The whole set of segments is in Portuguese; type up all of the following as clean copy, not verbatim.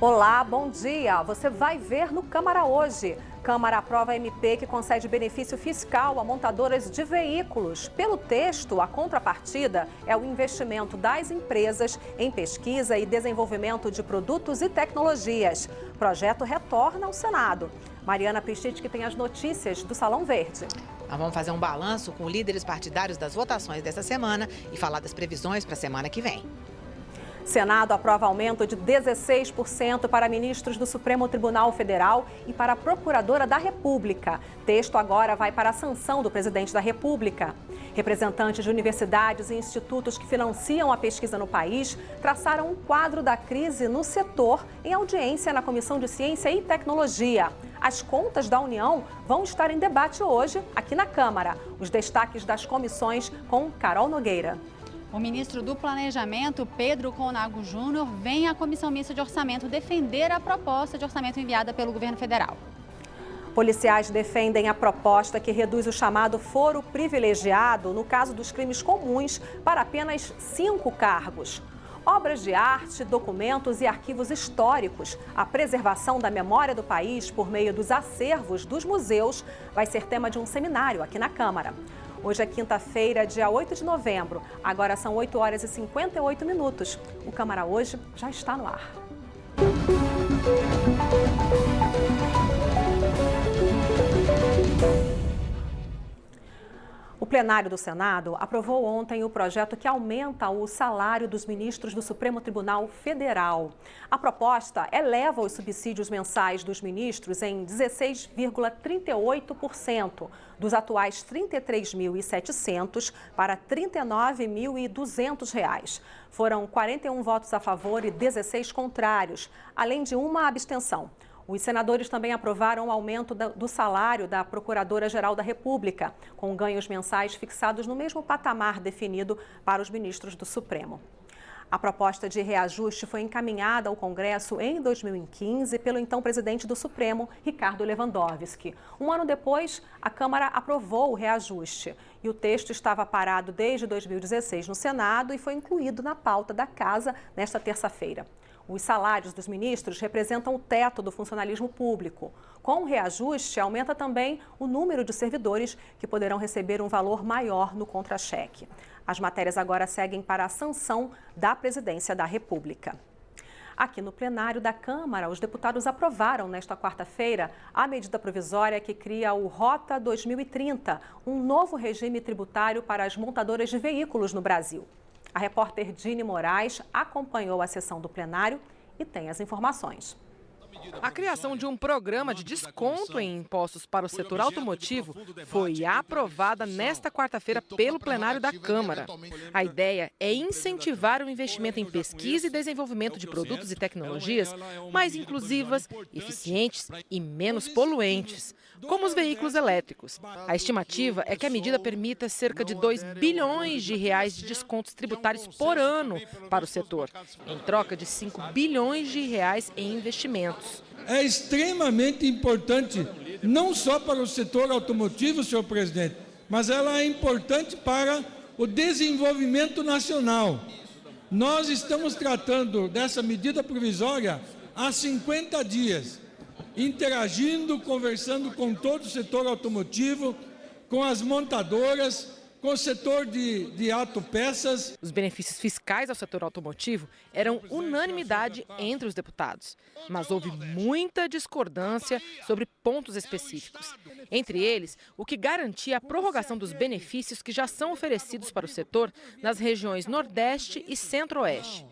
Olá, bom dia. Você vai ver no Câmara hoje. Câmara aprova a MP que concede benefício fiscal a montadoras de veículos. Pelo texto, a contrapartida é o investimento das empresas em pesquisa e desenvolvimento de produtos e tecnologias. O projeto retorna ao Senado. Mariana Pichit, que tem as notícias do Salão Verde. Nós vamos fazer um balanço com líderes partidários das votações dessa semana e falar das previsões para a semana que vem. Senado aprova aumento de 16% para ministros do Supremo Tribunal Federal e para a Procuradora da República. Texto agora vai para a sanção do presidente da República. Representantes de universidades e institutos que financiam a pesquisa no país traçaram um quadro da crise no setor em audiência na Comissão de Ciência e Tecnologia. As contas da União vão estar em debate hoje aqui na Câmara. Os destaques das comissões com Carol Nogueira. O ministro do Planejamento, Pedro Conago Júnior, vem à Comissão Mista de Orçamento defender a proposta de orçamento enviada pelo governo federal. Policiais defendem a proposta que reduz o chamado foro privilegiado no caso dos crimes comuns para apenas 5 cargos. Obras de arte, documentos e arquivos históricos, a preservação da memória do país por meio dos acervos dos museus vai ser tema de um seminário aqui na Câmara. Hoje é quinta-feira, dia 8 de novembro. Agora são 8 horas e 58 minutos. O Câmara Hoje já está no ar. O plenário do Senado aprovou ontem o projeto que aumenta o salário dos ministros do Supremo Tribunal Federal. A proposta eleva os subsídios mensais dos ministros em 16,38%, dos atuais R$ 33.700 para R$ 39.200. Foram 41 votos a favor e 16 contrários, além de uma abstenção. Os senadores também aprovaram o aumento do salário da Procuradora-Geral da República, com ganhos mensais fixados no mesmo patamar definido para os ministros do Supremo. A proposta de reajuste foi encaminhada ao Congresso em 2015 pelo então presidente do Supremo, Ricardo Lewandowski. Um ano depois, a Câmara aprovou o reajuste e o texto estava parado desde 2016 no Senado e foi incluído na pauta da Casa nesta terça-feira. Os salários dos ministros representam o teto do funcionalismo público. Com o reajuste, aumenta também o número de servidores que poderão receber um valor maior no contra-cheque. As matérias agora seguem para a sanção da Presidência da República. Aqui no plenário da Câmara, os deputados aprovaram nesta quarta-feira a medida provisória que cria o Rota 2030, um novo regime tributário para as montadoras de veículos no Brasil. A repórter Dini Moraes acompanhou a sessão do plenário e tem as informações. A criação de um programa de desconto em impostos para o setor automotivo foi aprovada nesta quarta-feira pelo plenário da Câmara. A ideia é incentivar o investimento em pesquisa e desenvolvimento de produtos e tecnologias mais inclusivas, eficientes e menos poluentes, como os veículos elétricos. A estimativa é que a medida permita cerca de 2 bilhões de reais de descontos tributários por ano para o setor, em troca de 5 bilhões de reais em investimentos. É extremamente importante, não só para o setor automotivo, senhor presidente, mas ela é importante para o desenvolvimento nacional. Nós estamos tratando dessa medida provisória há 50 dias, interagindo, conversando com todo o setor automotivo, com as montadoras, com o setor de autopeças. Os benefícios fiscais ao setor automotivo eram unanimidade entre os deputados, mas houve muita discordância sobre pontos específicos. Entre eles, o que garantia a prorrogação dos benefícios que já são oferecidos para o setor nas regiões Nordeste e Centro-Oeste.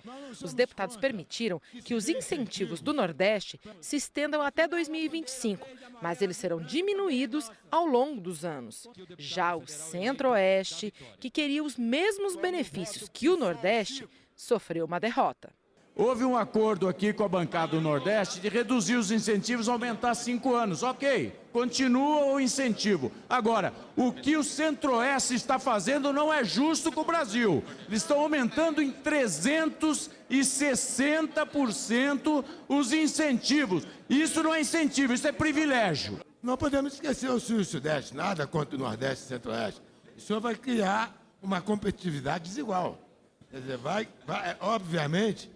Os deputados permitiram que os incentivos do Nordeste se estendam até 2025, mas eles serão diminuídos ao longo dos anos. Já o Centro-Oeste, que queria os mesmos benefícios que o Nordeste, sofreu uma derrota. Houve um acordo aqui com a bancada do Nordeste de reduzir os incentivos, aumentar 5 anos. Ok, continua o incentivo. Agora, o que o Centro-Oeste está fazendo não é justo com o Brasil. Eles estão aumentando em 360% os incentivos. Isso não é incentivo, isso é privilégio. Não podemos esquecer o Sul e o Sudeste, nada contra o Nordeste e o Centro-Oeste. Isso vai criar uma competitividade desigual. Quer dizer, obviamente,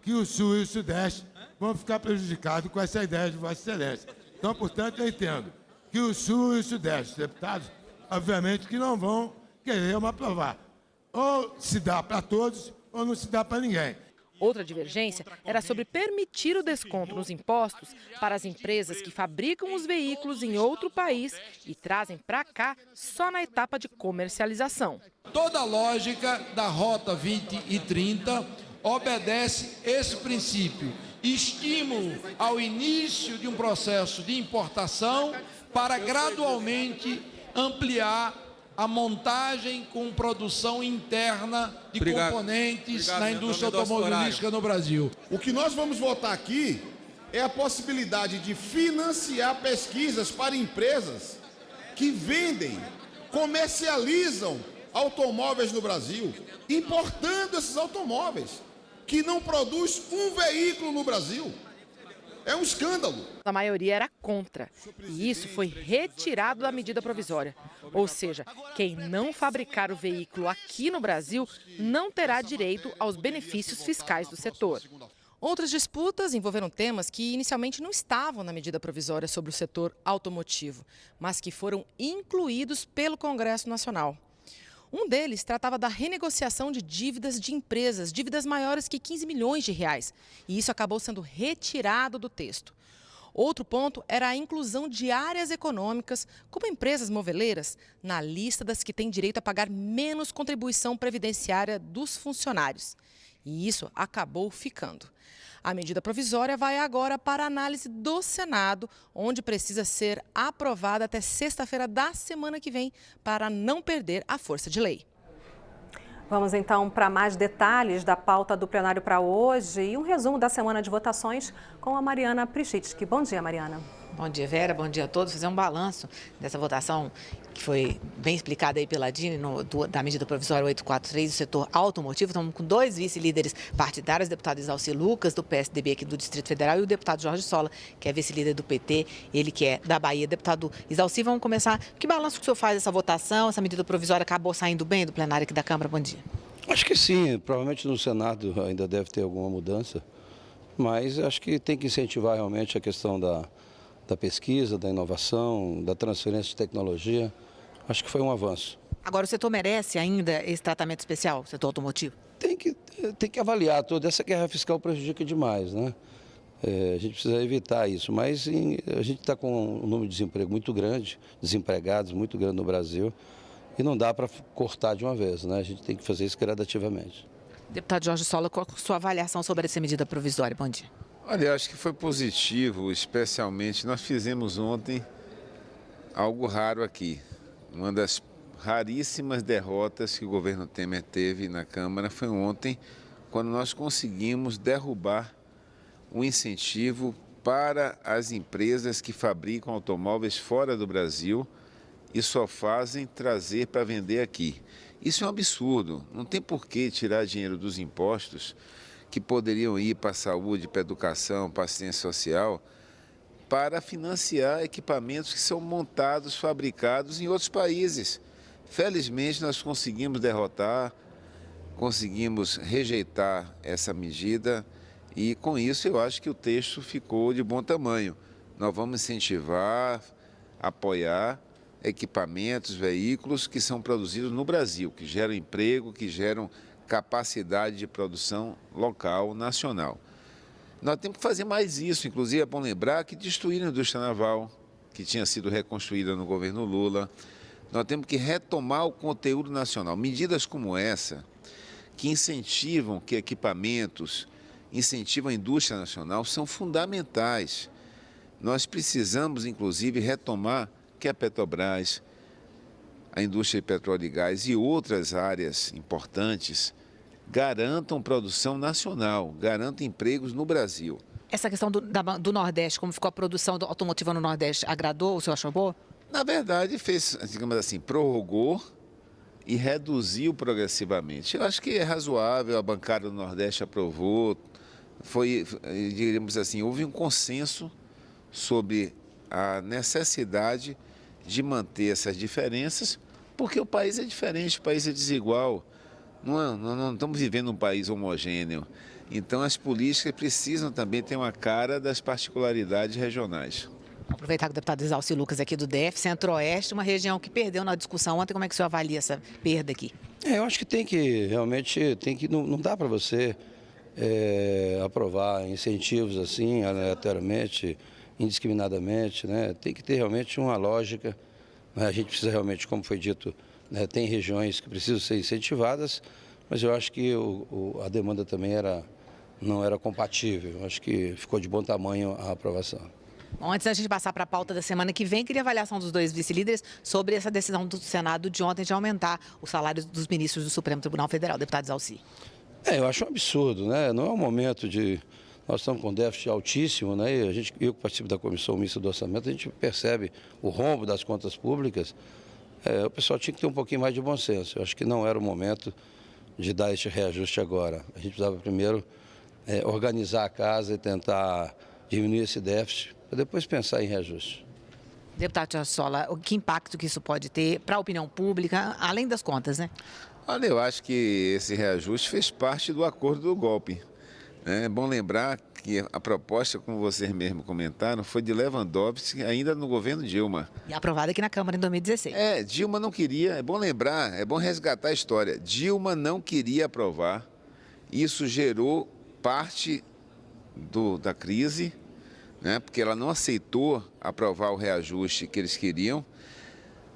que o Sul e o Sudeste vão ficar prejudicados com essa ideia de Vossa Excelência. Então, portanto, eu entendo que o Sul e o Sudeste, os deputados, obviamente que não vão querer aprovar. Ou se dá para todos, ou não se dá para ninguém. Outra divergência era sobre permitir o desconto nos impostos para as empresas que fabricam os veículos em outro país e trazem para cá só na etapa de comercialização. Toda a lógica da Rota 2030 obedece esse princípio: estímulo ao início de um processo de importação para gradualmente ampliar a montagem com produção interna de componentes na indústria automobilística no Brasil. O que nós vamos votar aqui é a possibilidade de financiar pesquisas para empresas que vendem, comercializam automóveis no Brasil, importando esses automóveis, que não produz um veículo no Brasil. É um escândalo. A maioria era contra, e isso foi retirado da medida provisória. Ou seja, quem não fabricar o veículo aqui no Brasil não terá direito aos benefícios fiscais do setor. Outras disputas envolveram temas que inicialmente não estavam na medida provisória sobre o setor automotivo, mas que foram incluídos pelo Congresso Nacional. Um deles tratava da renegociação de dívidas de empresas, dívidas maiores que 15 milhões de reais. E isso acabou sendo retirado do texto. Outro ponto era a inclusão de áreas econômicas, como empresas moveleiras, na lista das que têm direito a pagar menos contribuição previdenciária dos funcionários. E isso acabou ficando. A medida provisória vai agora para análise do Senado, onde precisa ser aprovada até sexta-feira da semana que vem, para não perder a força de lei. Vamos então para mais detalhes da pauta do plenário para hoje e um resumo da semana de votações com a Mariana Prichitsky. Bom dia, Mariana. Bom dia, Vera. Bom dia a todos. Fazer um balanço dessa votação que foi bem explicada aí pela Dini, da medida provisória 843 do setor automotivo. Estamos com dois vice-líderes partidários, o deputado Exalci Lucas, do PSDB aqui do Distrito Federal, e o deputado Jorge Sola, que é vice-líder do PT, ele que é da Bahia. Deputado Exalci, vamos começar. Que balanço que o senhor faz dessa votação? Essa medida provisória acabou saindo bem do plenário aqui da Câmara? Bom dia. Acho que sim. Provavelmente no Senado ainda deve ter alguma mudança, mas acho que tem que incentivar realmente a questão da pesquisa, da inovação, da transferência de tecnologia. Acho que foi um avanço. Agora, o setor merece ainda esse tratamento especial, o setor automotivo? Tem que avaliar tudo. Essa guerra fiscal prejudica demais, né? A gente precisa evitar isso, mas a gente está com um número de desemprego muito grande, desempregados muito grande no Brasil, e não dá para cortar de uma vez, né? A gente tem que fazer isso gradativamente. Deputado Jorge Sola, qual a sua avaliação sobre essa medida provisória? Bom dia. Olha, acho que foi positivo, especialmente nós fizemos ontem algo raro aqui. Uma das raríssimas derrotas que o governo Temer teve na Câmara foi ontem, quando nós conseguimos derrubar um incentivo para as empresas que fabricam automóveis fora do Brasil e só fazem trazer para vender aqui. Isso é um absurdo, não tem por que tirar dinheiro dos impostos que poderiam ir para a saúde, para a educação, para a assistência social, para financiar equipamentos que são montados, fabricados em outros países. Felizmente, nós conseguimos derrotar, conseguimos rejeitar essa medida e, com isso, eu acho que o texto ficou de bom tamanho. Nós vamos incentivar, apoiar equipamentos, veículos que são produzidos no Brasil, que geram emprego, que geram capacidade de produção local, nacional. Nós temos que fazer mais isso, inclusive é bom lembrar que destruíram a indústria naval, que tinha sido reconstruída no governo Lula. Nós temos que retomar o conteúdo nacional. Medidas como essa, que incentivam que equipamentos, incentivam a indústria nacional, são fundamentais. Nós precisamos, inclusive, retomar que a Petrobras, a indústria de petróleo e gás e outras áreas importantes garantam produção nacional, garantam empregos no Brasil. Essa questão do Nordeste, como ficou a produção automotiva no Nordeste, agradou? O senhor achou boa? Na verdade, fez, digamos assim, prorrogou e reduziu progressivamente. Eu acho que é razoável, a bancada do Nordeste aprovou, diríamos assim, houve um consenso sobre a necessidade de manter essas diferenças, porque o país é diferente, o país é desigual. Não estamos vivendo um país homogêneo. Então, as políticas precisam também ter uma cara das particularidades regionais. Aproveitar que o deputado Exalci Lucas aqui do DF, Centro-Oeste, uma região que perdeu na discussão ontem. Como é que o senhor avalia essa perda aqui? Eu acho que realmente não dá para você aprovar incentivos assim, aleatoriamente, indiscriminadamente, né? Tem que ter realmente uma lógica, né? A gente precisa realmente, como foi dito, né, tem regiões que precisam ser incentivadas, mas eu acho que a demanda também não era compatível. Eu acho que ficou de bom tamanho a aprovação. Bom, antes da gente passar para a pauta da semana que vem, queria avaliação dos dois vice-líderes sobre essa decisão do Senado de ontem de aumentar o salário dos ministros do Supremo Tribunal Federal. Deputado Exalci. Eu acho um absurdo, né? Não é um momento de... Nós estamos com déficit altíssimo, né? E eu que participo da Comissão Mista do Orçamento, a gente percebe o rombo das contas públicas. O pessoal tinha que ter um pouquinho mais de bom senso. Eu acho que não era o momento de dar este reajuste agora. A gente precisava primeiro organizar a casa e tentar diminuir esse déficit, para depois pensar em reajuste. Deputado Jorge Sola, que impacto que isso pode ter para a opinião pública, além das contas, né? Olha, eu acho que esse reajuste fez parte do acordo do golpe. É bom lembrar que a proposta, como vocês mesmos comentaram, foi de Lewandowski ainda no governo Dilma. E aprovada aqui na Câmara em 2016. Dilma não queria, é bom lembrar, é bom resgatar a história. Dilma não queria aprovar, isso gerou parte da crise, né, porque ela não aceitou aprovar o reajuste que eles queriam.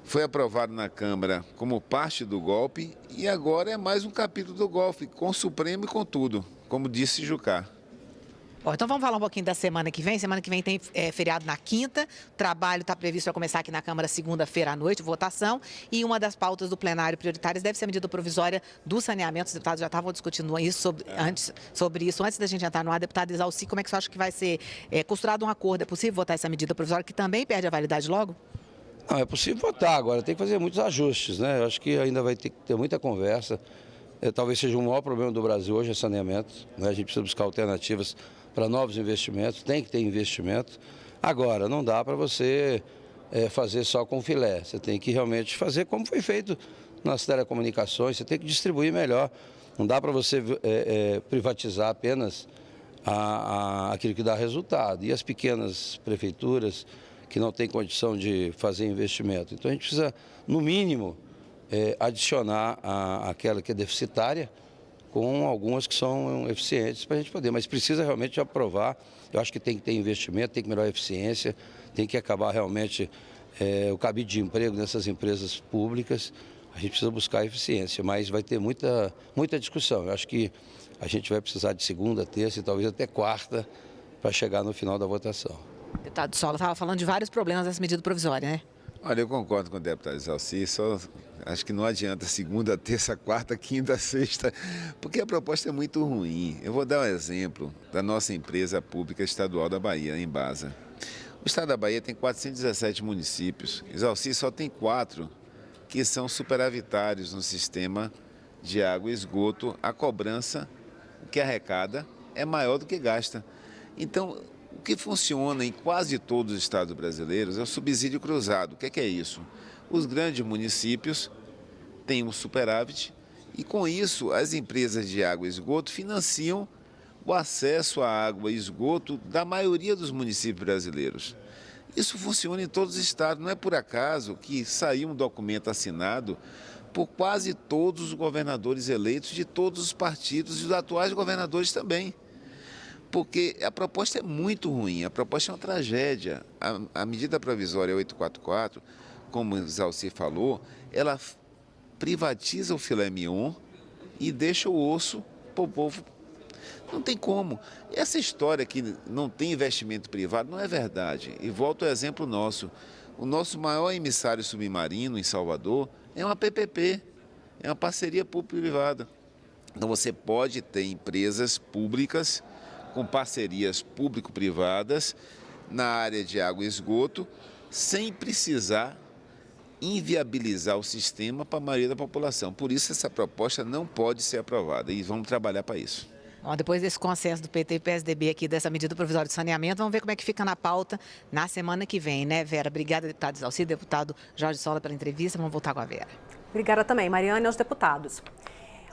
Foi aprovado na Câmara como parte do golpe e agora é mais um capítulo do golpe, com o Supremo e com tudo, como disse Jucá. Bom, então vamos falar um pouquinho da semana que vem. Semana que vem tem feriado na quinta, o trabalho está previsto para começar aqui na Câmara segunda-feira à noite, votação, e uma das pautas do plenário prioritárias deve ser a medida provisória do saneamento. Os deputados já estavam discutindo isso sobre isso. Antes da gente entrar no ar, deputado Exalci, como é que você acha que vai ser costurado um acordo? É possível votar essa medida provisória que também perde a validade logo? Não, é possível votar agora, tem que fazer muitos ajustes, né? Eu acho que ainda vai ter que ter muita conversa. Talvez seja o maior problema do Brasil hoje, é saneamento, né? A gente precisa buscar alternativas para novos investimentos, tem que ter investimento. Agora, não dá para você fazer só com filé, você tem que realmente fazer como foi feito nas telecomunicações, você tem que distribuir melhor. Não dá para você privatizar apenas aquilo que dá resultado. E as pequenas prefeituras que não têm condição de fazer investimento. Então a gente precisa, no mínimo, adicionar aquela que é deficitária com algumas que são eficientes para a gente poder. Mas precisa realmente aprovar. Eu acho que tem que ter investimento, tem que melhorar a eficiência, tem que acabar realmente o cabide de emprego nessas empresas públicas. A gente precisa buscar a eficiência, mas vai ter muita discussão. Eu acho que a gente vai precisar de segunda, terça e talvez até quarta para chegar no final da votação. Deputado Sola estava falando de vários problemas dessa medida provisória, né? Olha, eu concordo com o deputado Exalci, só acho que não adianta segunda, terça, quarta, quinta, sexta, porque a proposta é muito ruim. Eu vou dar um exemplo da nossa empresa pública estadual da Bahia, a Embasa. O estado da Bahia tem 417 municípios, Exalci só tem 4 que são superavitários no sistema de água e esgoto. A cobrança, o que arrecada, é maior do que gasta. Então, o que funciona em quase todos os estados brasileiros é o subsídio cruzado. O que é isso? Os grandes municípios têm um superávit e, com isso, as empresas de água e esgoto financiam o acesso à água e esgoto da maioria dos municípios brasileiros. Isso funciona em todos os estados. Não é por acaso que saiu um documento assinado por quase todos os governadores eleitos de todos os partidos e os atuais governadores também. Porque a proposta é muito ruim, a proposta é uma tragédia. A medida provisória 844, como o Exalci falou, ela privatiza o filé mignon e deixa o osso para o povo. Não tem como. Essa história que não tem investimento privado não é verdade. E volto ao exemplo nosso. O nosso maior emissário submarino em Salvador é uma PPP, é uma parceria público-privada. Então você pode ter empresas públicas com parcerias público-privadas na área de água e esgoto, sem precisar inviabilizar o sistema para a maioria da população. Por isso, essa proposta não pode ser aprovada e vamos trabalhar para isso. Bom, depois desse consenso do PT e PSDB aqui, dessa medida provisória de saneamento, vamos ver como é que fica na pauta na semana que vem, né, Vera? Obrigada, deputado Exalci, deputado Jorge Sola, pela entrevista. Vamos voltar com a Vera. Obrigada também, Mariana, e aos deputados.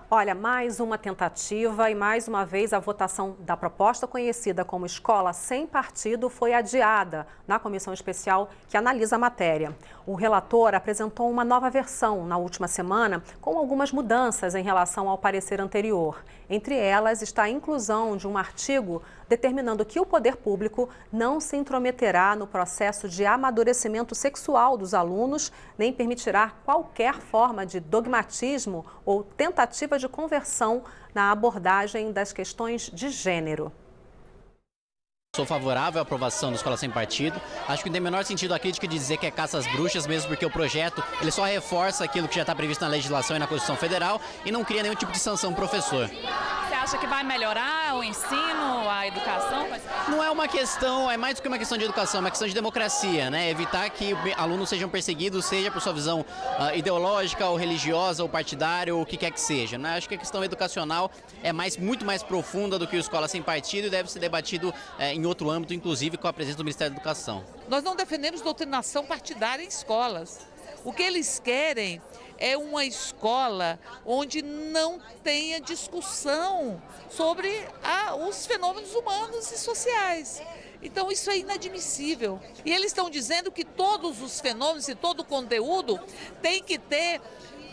Olha, mais uma tentativa e mais uma vez a votação da proposta conhecida como Escola Sem Partido foi adiada na comissão especial que analisa a matéria. O relator apresentou uma nova versão na última semana com algumas mudanças em relação ao parecer anterior. Entre elas está a inclusão de um artigo determinando que o poder público não se intrometerá no processo de amadurecimento sexual dos alunos, nem permitirá qualquer forma de dogmatismo ou tentativa de conversão na abordagem das questões de gênero. Sou favorável à aprovação da Escola Sem Partido. Acho que não tem o menor sentido a crítica de dizer que é caça às bruxas, mesmo porque o projeto ele só reforça aquilo que já está previsto na legislação e na Constituição Federal e não cria nenhum tipo de sanção ao professor. Você acha que vai melhorar o ensino, a educação? Não é uma questão, é mais do que uma questão de educação, é uma questão de democracia, né? Evitar que alunos sejam perseguidos, seja por sua visão ideológica ou religiosa ou partidária ou o que quer que seja, né? Acho que a questão educacional é muito mais profunda do que o Escola Sem Partido e deve ser debatido em outro âmbito, inclusive com a presença do Ministério da Educação. Nós não defendemos doutrinação partidária em escolas. O que eles querem é uma escola onde não tenha discussão sobre os fenômenos humanos e sociais. Então isso é inadmissível. E eles estão dizendo que todos os fenômenos e todo o conteúdo tem que ter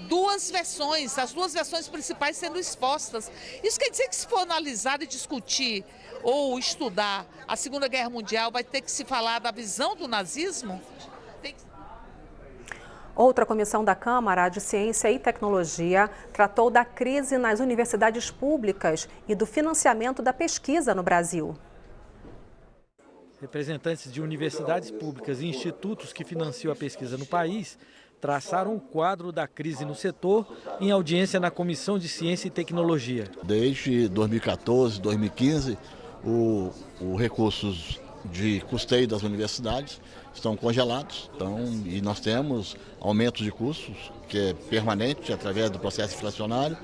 duas versões, as duas versões principais sendo expostas. Isso quer dizer que se for analisar e discutir ou estudar a Segunda Guerra Mundial, vai ter que se falar da visão do nazismo? Outra comissão da Câmara, a de Ciência e Tecnologia, tratou da crise nas universidades públicas e do financiamento da pesquisa no Brasil. Representantes de universidades públicas e institutos que financiam a pesquisa no país traçaram o quadro da crise no setor em audiência na Comissão de Ciência e Tecnologia. Desde 2014, 2015, os recursos de custeio das universidades estão congelados, e nós temos aumento de custos, que é permanente através do processo inflacionário,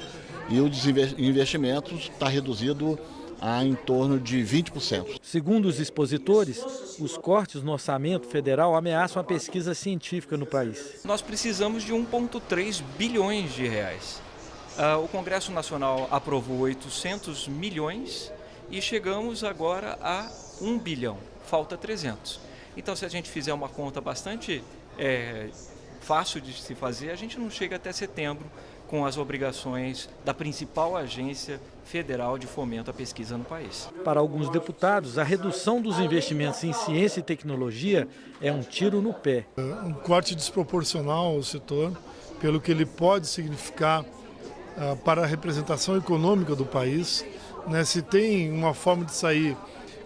e o desinvestimento está reduzido a em torno de 20%. Segundo os expositores, os cortes no orçamento federal ameaçam a pesquisa científica no país. Nós precisamos de 1,3 bilhões de reais. O Congresso Nacional aprovou 800 milhões e chegamos agora a 1 bilhão, falta 300. Então, se a gente fizer uma conta bastante fácil de se fazer, a gente não chega até setembro com as obrigações da principal agência federal de fomento à pesquisa no país. Para alguns deputados, a redução dos investimentos em ciência e tecnologia é um tiro no pé. Um corte desproporcional ao setor, pelo que ele pode significar para a representação econômica do país. Se tem uma forma de sair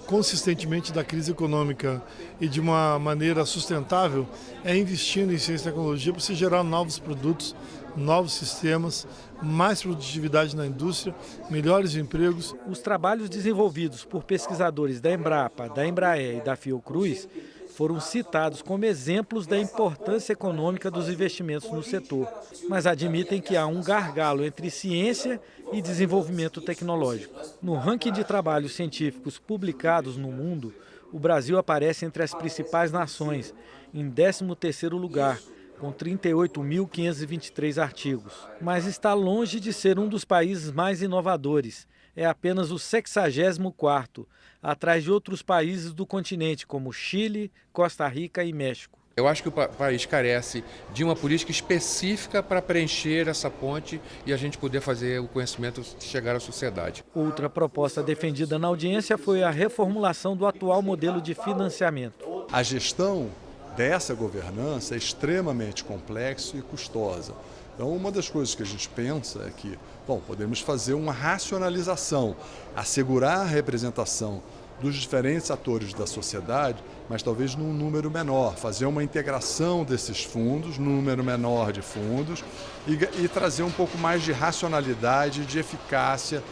consistentemente da crise econômica e de uma maneira sustentável, é investindo em ciência e tecnologia para se gerar novos produtos, novos sistemas, mais produtividade na indústria, melhores empregos. Os trabalhos desenvolvidos por pesquisadores da Embrapa, da Embraer e da Fiocruz foram citados como exemplos da importância econômica dos investimentos no setor, mas admitem que há um gargalo entre ciência e desenvolvimento tecnológico. No ranking de trabalhos científicos publicados no mundo, o Brasil aparece entre as principais nações, em 13º lugar, com 38.523 artigos. Mas está longe de ser um dos países mais inovadores. É apenas o 64º, atrás de outros países do continente, como Chile, Costa Rica e México. Eu acho que o país carece de uma política específica para preencher essa ponte e a gente poder fazer o conhecimento chegar à sociedade. Outra proposta defendida na audiência foi a reformulação do atual modelo de financiamento. A gestão dessa governança é extremamente complexa e custosa. Então, uma das coisas que a gente pensa é que, podemos fazer uma racionalização, assegurar a representação dos diferentes atores da sociedade, mas talvez num número menor, fazer uma integração desses fundos, num número menor de fundos e trazer um pouco mais de racionalidade, de eficácia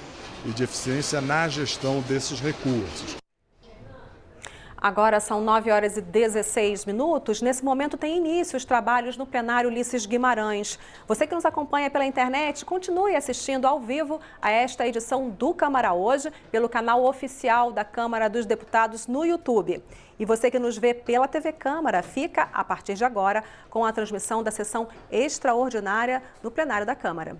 e de eficiência na gestão desses recursos. Agora são 9h16. Nesse momento tem início os trabalhos no plenário Ulisses Guimarães. Você que nos acompanha pela internet, continue assistindo ao vivo a esta edição do Câmara Hoje pelo canal oficial da Câmara dos Deputados no YouTube. E você que nos vê pela TV Câmara, fica, a partir de agora, com a transmissão da sessão extraordinária no plenário da Câmara.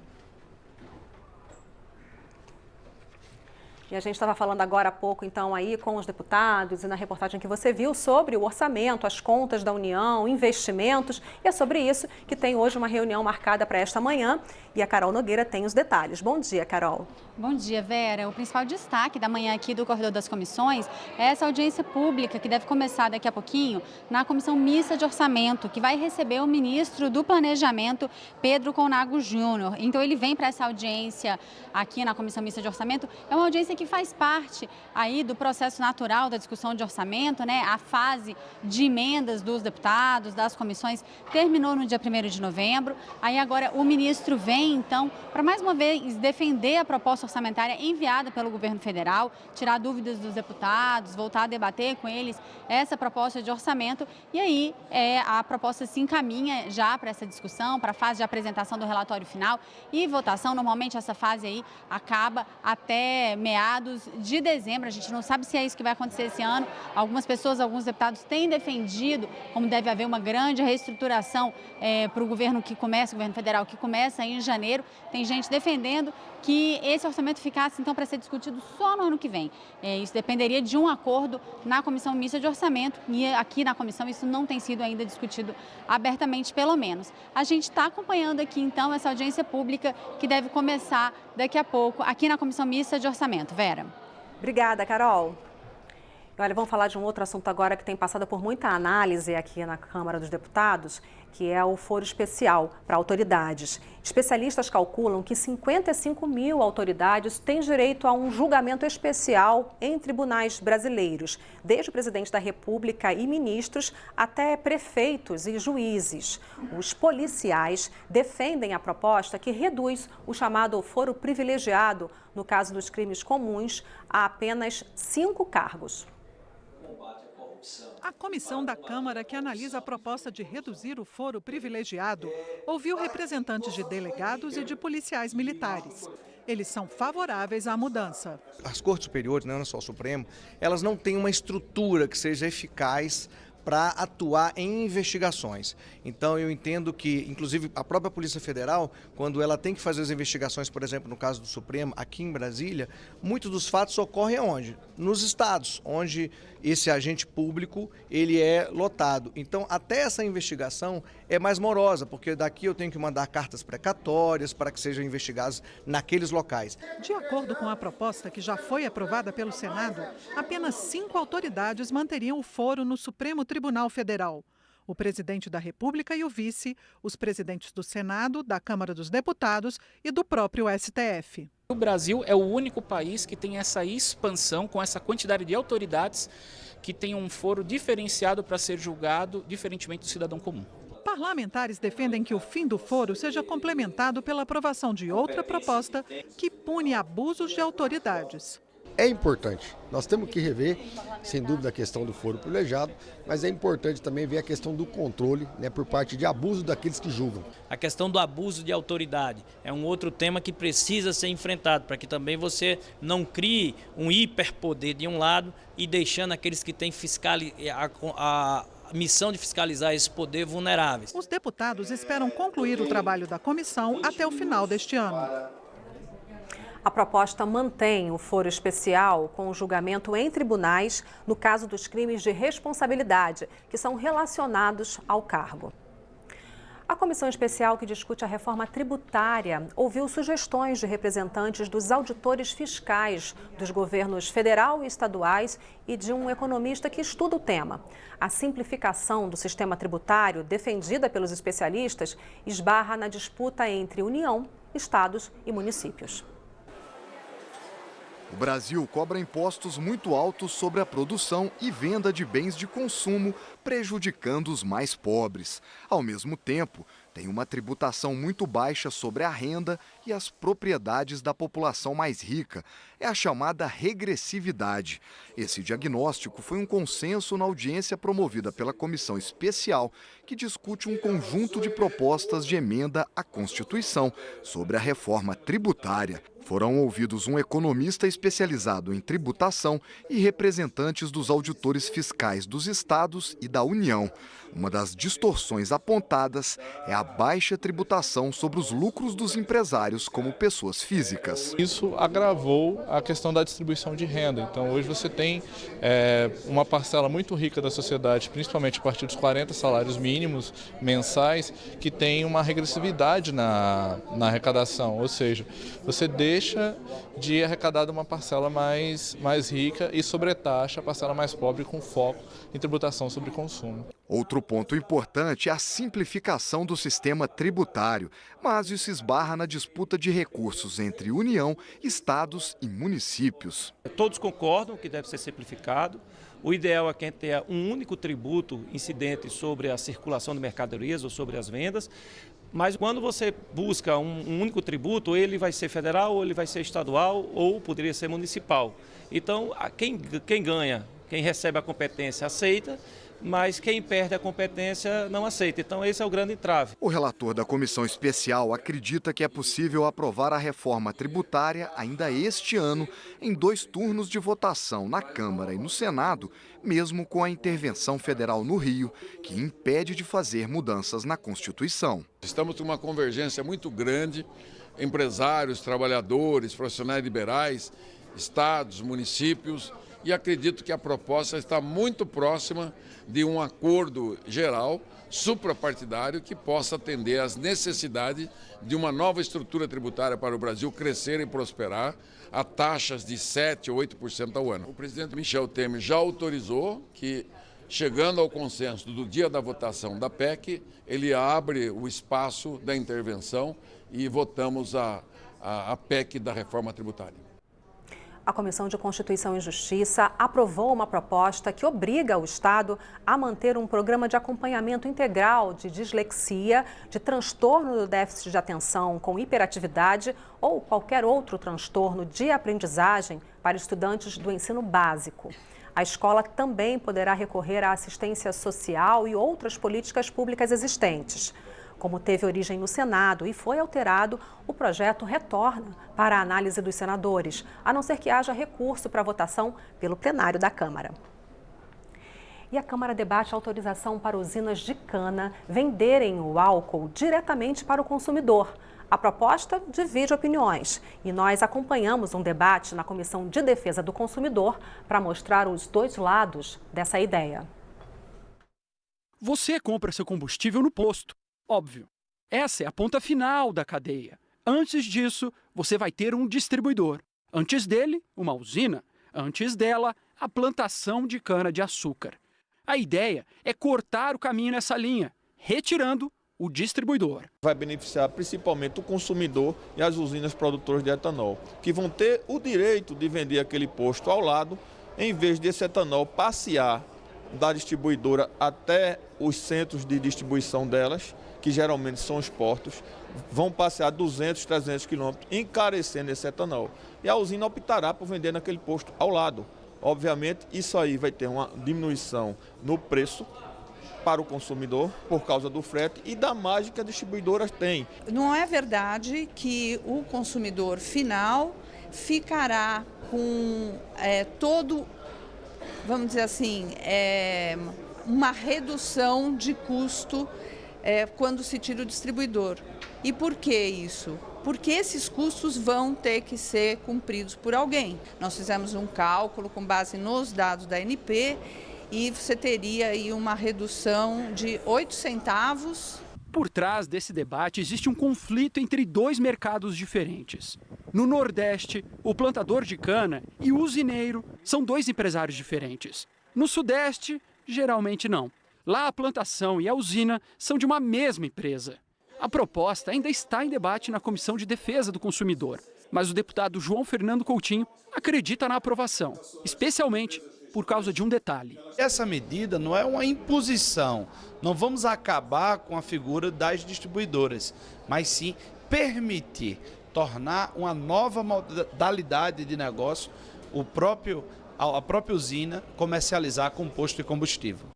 E a gente estava falando agora há pouco, então, aí com os deputados e na reportagem que você viu sobre o orçamento, as contas da União, investimentos. E é sobre isso que tem hoje uma reunião marcada para esta manhã. E a Carol Nogueira tem os detalhes. Bom dia, Carol. Bom dia, Vera. O principal destaque da manhã aqui do Corredor das Comissões é essa audiência pública que deve começar daqui a pouquinho na Comissão Mista de Orçamento, que vai receber o ministro do Planejamento, Pedro Conago Júnior. Então, ele vem para essa audiência aqui na Comissão Mista de Orçamento. É uma audiência que faz parte aí do processo natural da discussão de orçamento, né? A fase de emendas dos deputados, das comissões, terminou no dia 1º de novembro. Aí agora o ministro vem, então, para mais uma vez defender a proposta orçamentária enviada pelo governo federal, tirar dúvidas dos deputados, voltar a debater com eles essa proposta de orçamento. E aí a proposta se encaminha já para essa discussão, para a fase de apresentação do relatório final e votação. Normalmente essa fase aí acaba até meados de dezembro. A gente não sabe se é isso que vai acontecer esse ano. Algumas pessoas, alguns deputados têm defendido como deve haver uma grande reestruturação para o governo federal que começa em janeiro. Tem gente defendendo que esse orçamento ficasse, então, para ser discutido só no ano que vem. Isso dependeria de um acordo na Comissão Mista de Orçamento e aqui na comissão isso não tem sido ainda discutido abertamente, pelo menos. A gente está acompanhando aqui, então, essa audiência pública que deve começar daqui a pouco aqui na Comissão Mista de Orçamento. Vera. Obrigada, Carol. Olha, vamos falar de um outro assunto agora que tem passado por muita análise aqui na Câmara dos Deputados, que é o foro especial para autoridades. Especialistas calculam que 55 mil autoridades têm direito a um julgamento especial em tribunais brasileiros, desde o presidente da República e ministros até prefeitos e juízes. Os policiais defendem a proposta que reduz o chamado foro privilegiado, no caso dos crimes comuns, a apenas 5 cargos. A comissão da Câmara que analisa a proposta de reduzir o foro privilegiado ouviu representantes de delegados e de policiais militares. Eles são favoráveis à mudança. As cortes superiores, não só o Supremo, elas não têm uma estrutura que seja eficaz para atuar em investigações. Então eu entendo que, inclusive, a própria Polícia Federal, quando ela tem que fazer as investigações, por exemplo, no caso do Supremo, aqui em Brasília, muitos dos fatos ocorrem aonde? Nos estados, onde esse agente público ele é lotado. Então, até essa investigação é mais morosa, porque daqui eu tenho que mandar cartas precatórias para que sejam investigados naqueles locais. De acordo com a proposta que já foi aprovada pelo Senado, apenas 5 autoridades manteriam o foro no Supremo Tribunal Federal. O presidente da República e o vice, os presidentes do Senado, da Câmara dos Deputados e do próprio STF. O Brasil é o único país que tem essa expansão com essa quantidade de autoridades que tem um foro diferenciado para ser julgado, diferentemente do cidadão comum. Parlamentares defendem que o fim do foro seja complementado pela aprovação de outra proposta que pune abusos de autoridades. É importante, nós temos que rever, sem dúvida, a questão do foro privilegiado, mas é importante também ver a questão do controle, por parte de abuso daqueles que julgam. A questão do abuso de autoridade é um outro tema que precisa ser enfrentado, para que também você não crie um hiperpoder de um lado e deixando aqueles que têm a missão de fiscalizar esse poder vulneráveis. Os deputados esperam concluir o trabalho da comissão até o final deste ano. A proposta mantém o foro especial com o julgamento em tribunais no caso dos crimes de responsabilidade, que são relacionados ao cargo. A comissão especial que discute a reforma tributária ouviu sugestões de representantes dos auditores fiscais dos governos federal e estaduais e de um economista que estuda o tema. A simplificação do sistema tributário, defendida pelos especialistas, esbarra na disputa entre União, estados e municípios. O Brasil cobra impostos muito altos sobre a produção e venda de bens de consumo, prejudicando os mais pobres. Ao mesmo tempo, tem uma tributação muito baixa sobre a renda e as propriedades da população mais rica. É a chamada regressividade. Esse diagnóstico foi um consenso na audiência promovida pela Comissão Especial, que discute um conjunto de propostas de emenda à Constituição sobre a reforma tributária. Foram ouvidos um economista especializado em tributação e representantes dos auditores fiscais dos estados e da União. Uma das distorções apontadas é a baixa tributação sobre os lucros dos empresários como pessoas físicas. Isso agravou a questão da distribuição de renda. Então hoje você tem uma parcela muito rica da sociedade, principalmente a partir dos 40 salários mínimos mensais, que tem uma regressividade na arrecadação, ou seja, você deixa de arrecadar de uma parcela mais rica e sobretaxa a parcela mais pobre com foco em tributação sobre consumo. Outro ponto importante é a simplificação do sistema tributário, mas isso esbarra na disputa de recursos entre União, estados e municípios. Todos concordam que deve ser simplificado. O ideal é que a gente tenha um único tributo incidente sobre a circulação de mercadorias ou sobre as vendas. Mas quando você busca um único tributo, ele vai ser federal, ou ele vai ser estadual, ou poderia ser municipal. Então, quem ganha, quem recebe a competência aceita, mas quem perde a competência não aceita. Então esse é o grande entrave. O relator da comissão especial acredita que é possível aprovar a reforma tributária ainda este ano, em 2 turnos de votação na Câmara e no Senado, mesmo com a intervenção federal no Rio, que impede de fazer mudanças na Constituição. Estamos com uma convergência muito grande, empresários, trabalhadores, profissionais liberais, estados, municípios, e acredito que a proposta está muito próxima de um acordo geral, suprapartidário, que possa atender às necessidades de uma nova estrutura tributária para o Brasil crescer e prosperar a taxas de 7% ou 8% ao ano. O presidente Michel Temer já autorizou que, chegando ao consenso do dia da votação da PEC, ele abre o espaço da intervenção e votamos a PEC da reforma tributária. A Comissão de Constituição e Justiça aprovou uma proposta que obriga o Estado a manter um programa de acompanhamento integral de dislexia, de transtorno do déficit de atenção com hiperatividade ou qualquer outro transtorno de aprendizagem para estudantes do ensino básico. A escola também poderá recorrer à assistência social e outras políticas públicas existentes. Como teve origem no Senado e foi alterado, o projeto retorna para a análise dos senadores, a não ser que haja recurso para votação pelo plenário da Câmara. E a Câmara debate a autorização para usinas de cana venderem o álcool diretamente para o consumidor. A proposta divide opiniões e nós acompanhamos um debate na Comissão de Defesa do Consumidor para mostrar os 2 lados dessa ideia. Você compra seu combustível no posto. Óbvio, essa é a ponta final da cadeia. Antes disso, você vai ter um distribuidor. Antes dele, uma usina. Antes dela, a plantação de cana-de-açúcar. A ideia é cortar o caminho nessa linha, retirando o distribuidor. Vai beneficiar principalmente o consumidor e as usinas produtoras de etanol, que vão ter o direito de vender aquele posto ao lado, em vez desse etanol passear da distribuidora até os centros de distribuição delas, que geralmente são os portos, vão passear 200, 300 quilômetros, encarecendo esse etanol. E a usina optará por vender naquele posto ao lado. Obviamente, isso aí vai ter uma diminuição no preço para o consumidor, por causa do frete e da margem que a distribuidora tem. Não é verdade que o consumidor final ficará com todo, vamos dizer assim, uma redução de custo quando se tira o distribuidor. E por que isso? Porque esses custos vão ter que ser cumpridos por alguém. Nós fizemos um cálculo com base nos dados da ANP e você teria aí uma redução de 8 centavos. Por trás desse debate existe um conflito entre 2 mercados diferentes. No Nordeste, o plantador de cana e o usineiro são 2 empresários diferentes. No Sudeste, geralmente não. Lá a plantação e a usina são de uma mesma empresa. A proposta ainda está em debate na Comissão de Defesa do Consumidor, mas o deputado João Fernando Coutinho acredita na aprovação, especialmente por causa de um detalhe. Essa medida não é uma imposição, não vamos acabar com a figura das distribuidoras, mas sim permitir, tornar uma nova modalidade de negócio, a própria usina comercializar com posto de combustível.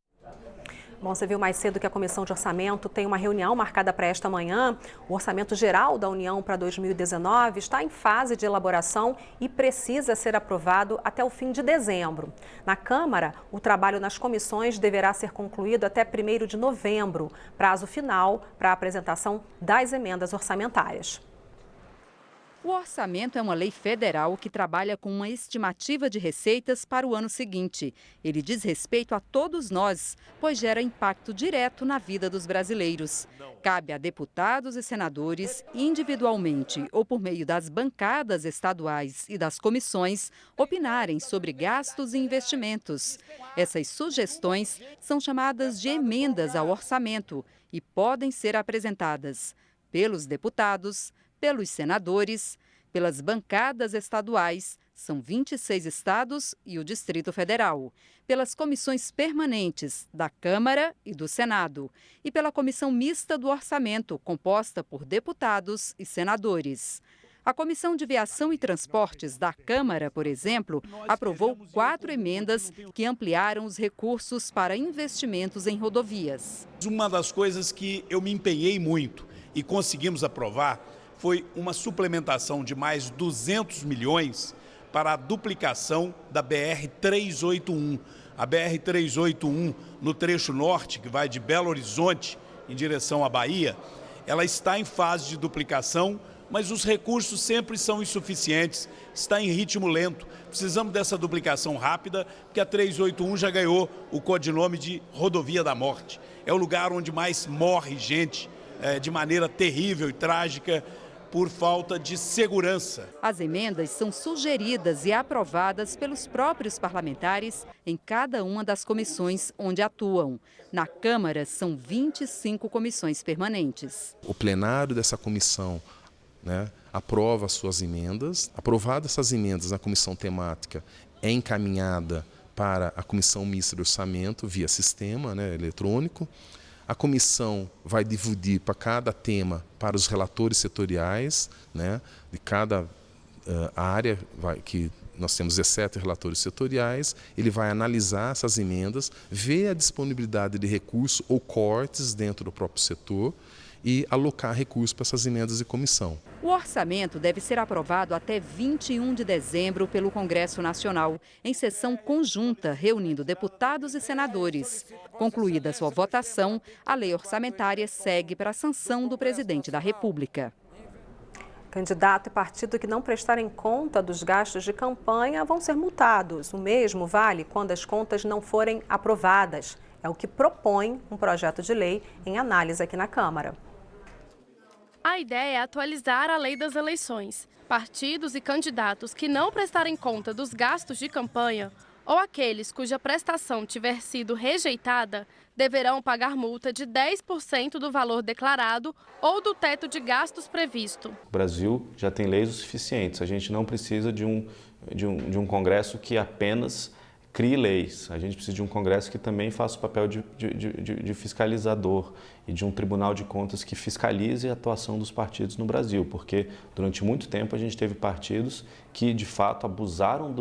Bom, você viu mais cedo que a Comissão de Orçamento tem uma reunião marcada para esta manhã. O Orçamento Geral da União para 2019 está em fase de elaboração e precisa ser aprovado até o fim de dezembro. Na Câmara, o trabalho nas comissões deverá ser concluído até 1º de novembro, prazo final para a apresentação das emendas orçamentárias. O orçamento é uma lei federal que trabalha com uma estimativa de receitas para o ano seguinte. Ele diz respeito a todos nós, pois gera impacto direto na vida dos brasileiros. Cabe a deputados e senadores, individualmente ou por meio das bancadas estaduais e das comissões, opinarem sobre gastos e investimentos. Essas sugestões são chamadas de emendas ao orçamento e podem ser apresentadas pelos deputados, pelos senadores, pelas bancadas estaduais, são 26 estados e o Distrito Federal, pelas comissões permanentes da Câmara e do Senado e pela Comissão Mista do Orçamento, composta por deputados e senadores. A Comissão de Viação e Transportes da Câmara, por exemplo, aprovou 4 emendas que ampliaram os recursos para investimentos em rodovias. Uma das coisas que eu me empenhei muito e conseguimos aprovar foi uma suplementação de mais 200 milhões para a duplicação da BR-381. A BR-381, no trecho norte, que vai de Belo Horizonte em direção à Bahia, ela está em fase de duplicação, mas os recursos sempre são insuficientes, está em ritmo lento. Precisamos dessa duplicação rápida, porque a 381 já ganhou o codinome de Rodovia da Morte. É o lugar onde mais morre gente de maneira terrível e trágica, por falta de segurança. As emendas são sugeridas e aprovadas pelos próprios parlamentares em cada uma das comissões onde atuam. Na Câmara, são 25 comissões permanentes. O plenário dessa comissão, aprova as suas emendas. Aprovadas essas emendas na comissão temática, é encaminhada para a Comissão Mista de Orçamento via sistema eletrônico. A comissão vai dividir para cada tema para os relatores setoriais, de cada área, que nós temos 17 relatores setoriais. Ele vai analisar essas emendas, ver a disponibilidade de recursos ou cortes dentro do próprio setor e alocar recursos para essas emendas de comissão. O orçamento deve ser aprovado até 21 de dezembro pelo Congresso Nacional, em sessão conjunta, reunindo deputados e senadores. Concluída sua votação, a lei orçamentária segue para a sanção do presidente da República. Candidato e partido que não prestarem conta dos gastos de campanha vão ser multados. O mesmo vale quando as contas não forem aprovadas. É o que propõe um projeto de lei em análise aqui na Câmara. A ideia é atualizar a lei das eleições. Partidos e candidatos que não prestarem conta dos gastos de campanha ou aqueles cuja prestação tiver sido rejeitada deverão pagar multa de 10% do valor declarado ou do teto de gastos previsto. O Brasil já tem leis o suficientes. A gente não precisa de um Congresso que apenas crie leis. A gente precisa de um Congresso que também faça o papel de fiscalizador e de um Tribunal de Contas que fiscalize a atuação dos partidos no Brasil, porque durante muito tempo a gente teve partidos que de fato abusaram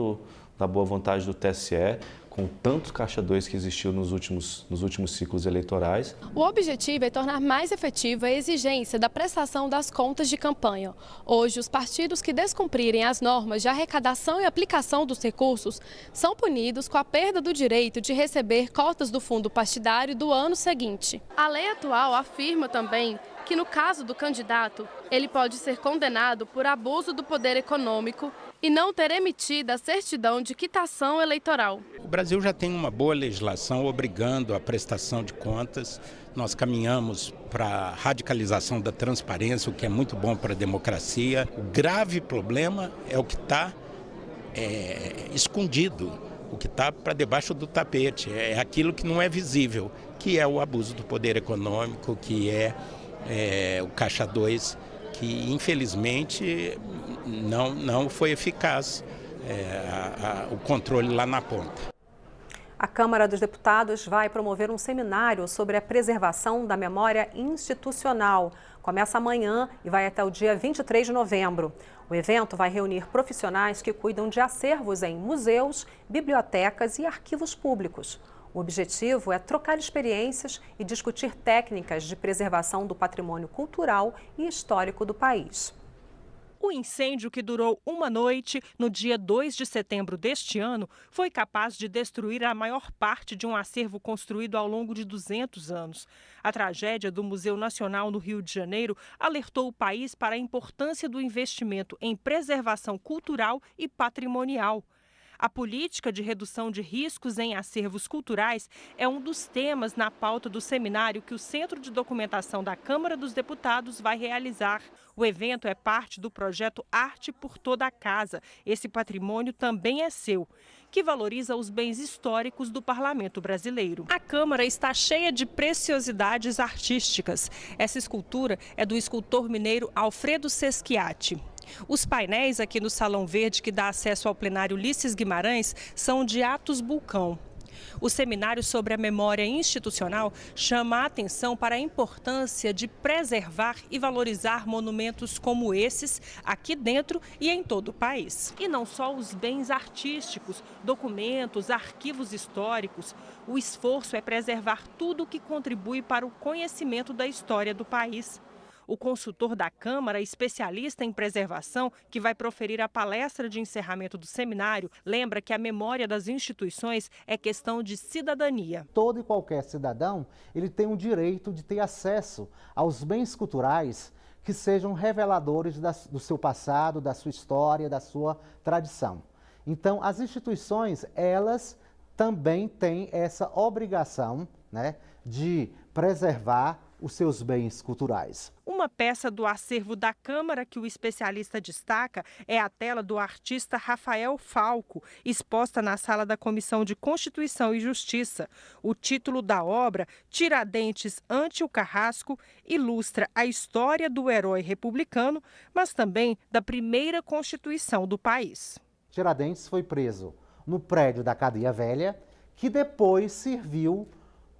da boa vontade do TSE, com tantos caixa 2 que existiu nos últimos ciclos eleitorais. O objetivo é tornar mais efetiva a exigência da prestação das contas de campanha. Hoje, os partidos que descumprirem as normas de arrecadação e aplicação dos recursos são punidos com a perda do direito de receber cotas do fundo partidário do ano seguinte. A lei atual afirma também que, no caso do candidato, ele pode ser condenado por abuso do poder econômico e não ter emitido a certidão de quitação eleitoral. O Brasil já tem uma boa legislação obrigando a prestação de contas. Nós caminhamos para a radicalização da transparência, o que é muito bom para a democracia. O grave problema é o que está escondido, o que está para debaixo do tapete. É aquilo que não é visível, que é o abuso do poder econômico, que é o Caixa 2, que infelizmente não foi eficaz o controle lá na ponta. A Câmara dos Deputados vai promover um seminário sobre a preservação da memória institucional. Começa amanhã e vai até o dia 23 de novembro. O evento vai reunir profissionais que cuidam de acervos em museus, bibliotecas e arquivos públicos. O objetivo é trocar experiências e discutir técnicas de preservação do patrimônio cultural e histórico do país. O incêndio, que durou uma noite, no dia 2 de setembro deste ano, foi capaz de destruir a maior parte de um acervo construído ao longo de 200 anos. A tragédia do Museu Nacional no Rio de Janeiro alertou o país para a importância do investimento em preservação cultural e patrimonial. A política de redução de riscos em acervos culturais é um dos temas na pauta do seminário que o Centro de Documentação da Câmara dos Deputados vai realizar. O evento é parte do projeto Arte por Toda a Casa. Esse patrimônio também é seu, que valoriza os bens históricos do Parlamento brasileiro. A Câmara está cheia de preciosidades artísticas. Essa escultura é do escultor mineiro Alfredo Seschiatti. Os painéis aqui no Salão Verde, que dá acesso ao plenário Ulisses Guimarães, são de Atos Bulcão. O seminário sobre a memória institucional chama a atenção para a importância de preservar e valorizar monumentos como esses aqui dentro e em todo o país. E não só os bens artísticos, documentos, arquivos históricos. O esforço é preservar tudo o que contribui para o conhecimento da história do país. O consultor da Câmara, especialista em preservação, que vai proferir a palestra de encerramento do seminário, lembra que a memória das instituições é questão de cidadania. Todo e qualquer cidadão, ele tem o direito de ter acesso aos bens culturais que sejam reveladores do seu passado, da sua história, da sua tradição. Então, as instituições, elas também têm essa obrigação, né, de preservar os seus bens culturais. Uma peça do acervo da Câmara que o especialista destaca é a tela do artista Rafael Falco, exposta na sala da Comissão de Constituição e Justiça. O título da obra, Tiradentes ante o Carrasco, ilustra a história do herói republicano, mas também da primeira Constituição do país. Tiradentes foi preso no prédio da Cadeia Velha, que depois serviu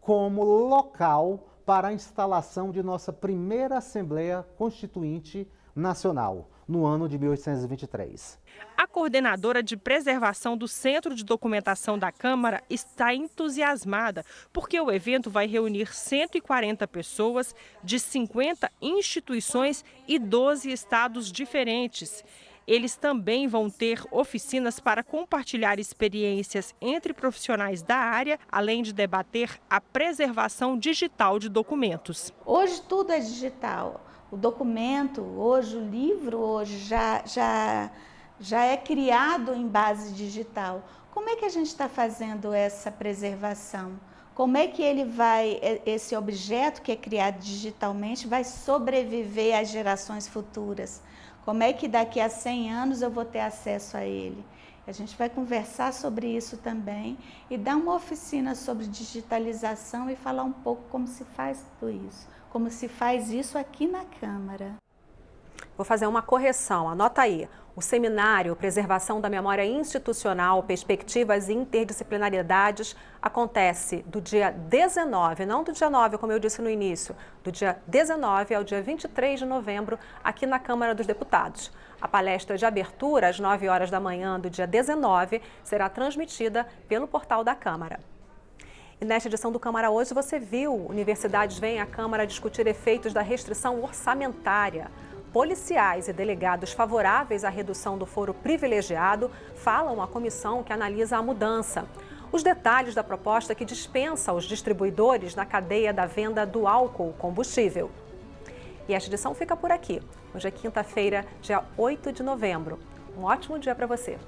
como local para a instalação de nossa primeira Assembleia Constituinte Nacional, no ano de 1823. A coordenadora de preservação do Centro de Documentação da Câmara está entusiasmada, porque o evento vai reunir 140 pessoas de 50 instituições e 12 estados diferentes. Eles também vão ter oficinas para compartilhar experiências entre profissionais da área, além de debater a preservação digital de documentos. Hoje tudo é digital. O documento, hoje o livro, hoje já é criado em base digital. Como é que a gente está fazendo essa preservação? Como é que esse objeto que é criado digitalmente vai sobreviver às gerações futuras? Como é que daqui a 100 anos eu vou ter acesso a ele? A gente vai conversar sobre isso também e dar uma oficina sobre digitalização e falar um pouco como se faz tudo isso, como se faz isso aqui na Câmara. Vou fazer uma correção, anota aí. O seminário Preservação da Memória Institucional, Perspectivas e Interdisciplinariedades acontece do dia 19, não do dia 9, como eu disse no início, do dia 19 ao dia 23 de novembro, aqui na Câmara dos Deputados. A palestra de abertura, às 9 horas da manhã do dia 19, será transmitida pelo portal da Câmara. E nesta edição do Câmara Hoje, você viu, universidades vêm à Câmara discutir efeitos da restrição orçamentária. Policiais e delegados favoráveis à redução do foro privilegiado falam à comissão que analisa a mudança. Os detalhes da proposta que dispensa os distribuidores na cadeia da venda do álcool combustível. E esta edição fica por aqui. Hoje é quinta-feira, dia 8 de novembro. Um ótimo dia para você.